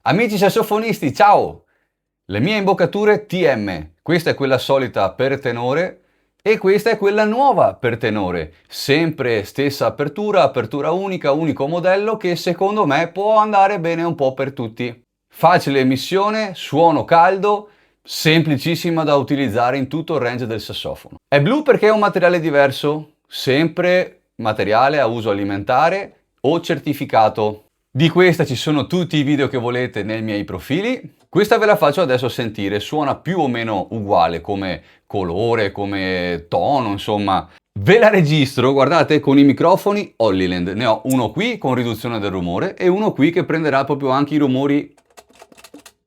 Amici sassofonisti, ciao! Le mie imboccature TM, questa è quella solita per tenore e questa è quella nuova per tenore, sempre stessa apertura, apertura unica, unico modello che secondo me può andare bene un po' per tutti. Facile emissione, suono caldo, semplicissima da utilizzare in tutto il range del sassofono. È blu perché è un materiale diverso, sempre materiale a uso alimentare o certificato. Di questa ci sono tutti i video che volete nei miei profili. Questa ve la faccio adesso sentire, suona più o meno uguale come colore, come tono, insomma. Ve la registro, guardate, con i microfoni Hollyland. Ne ho uno qui con riduzione del rumore e uno qui che prenderà proprio anche i rumori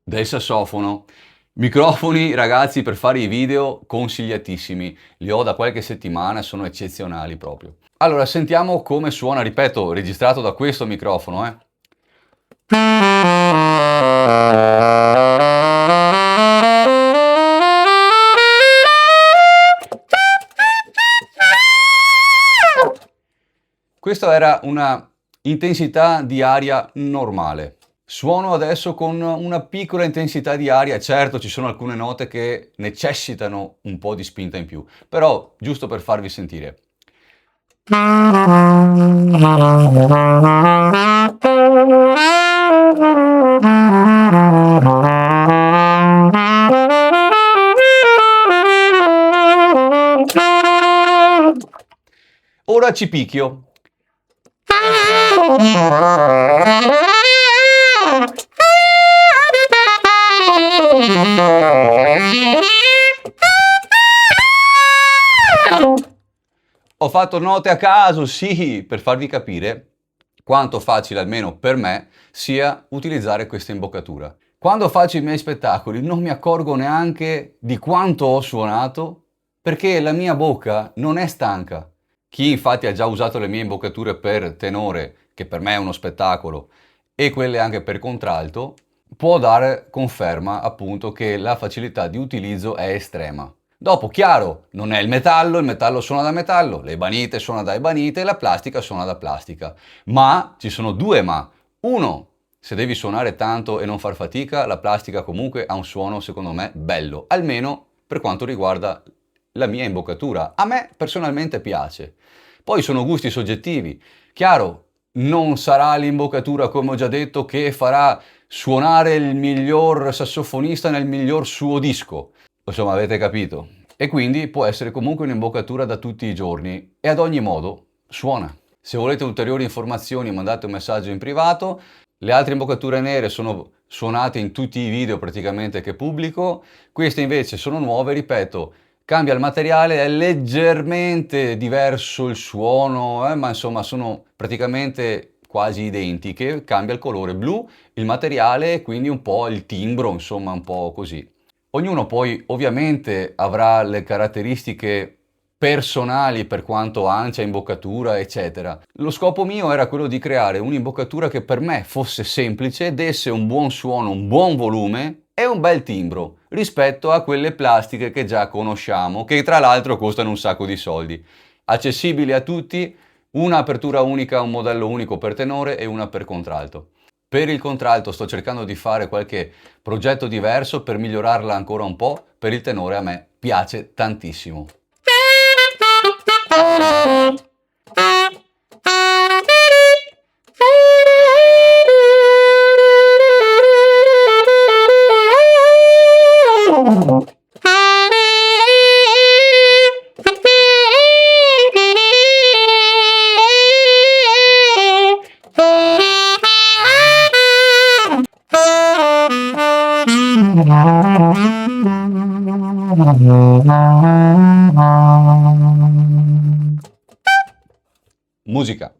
del sassofono. Microfoni, ragazzi, per fare i video consigliatissimi. Li ho da qualche settimana e sono eccezionali proprio. Allora, sentiamo come suona, ripeto, registrato da questo microfono, Questa era una intensità di aria normale. Suono adesso con una piccola intensità di aria, certo ci sono alcune note che necessitano un po' di spinta in più, però giusto per farvi sentire. Ora ci picchio. Ho fatto note a caso, sì, per farvi capire quanto facile, almeno per me, sia utilizzare questa imboccatura. Quando faccio i miei spettacoli non mi accorgo neanche di quanto ho suonato perché la mia bocca non è stanca. Chi infatti ha già usato le mie imboccature per tenore, che per me è uno spettacolo, e quelle anche per contralto, può dare conferma appunto che la facilità di utilizzo è estrema. Dopo, chiaro, non è il metallo suona da metallo, l'ebanite suona da ebanite, la plastica suona da plastica. Ma, ci sono due ma. Uno, se devi suonare tanto e non far fatica, la plastica comunque ha un suono, secondo me, bello. Almeno per quanto riguarda la mia imboccatura. A me personalmente piace. Poi sono gusti soggettivi. Chiaro, non sarà l'imboccatura, come ho già detto, che farà suonare il miglior sassofonista nel miglior suo disco. Insomma, avete capito. E quindi può essere comunque un'imboccatura da tutti i giorni e ad ogni modo suona. Se volete ulteriori informazioni mandate un messaggio in privato. Le altre imboccature nere sono suonate in tutti i video praticamente che pubblico. Queste invece sono nuove, ripeto, cambia il materiale, è leggermente diverso il suono, ma insomma sono praticamente quasi identiche. Cambia il colore blu, il materiale e quindi un po' il timbro, insomma un po' così. Ognuno poi ovviamente avrà le caratteristiche personali per quanto ancia, imboccatura, eccetera. Lo scopo mio era quello di creare un'imboccatura che per me fosse semplice, desse un buon suono, un buon volume e un bel timbro rispetto a quelle plastiche che già conosciamo, che tra l'altro costano un sacco di soldi. Accessibili a tutti, una apertura unica, un modello unico per tenore e una per contralto. Per il contralto sto cercando di fare qualche progetto diverso per migliorarla ancora un po', per il tenore a me piace tantissimo. Musica.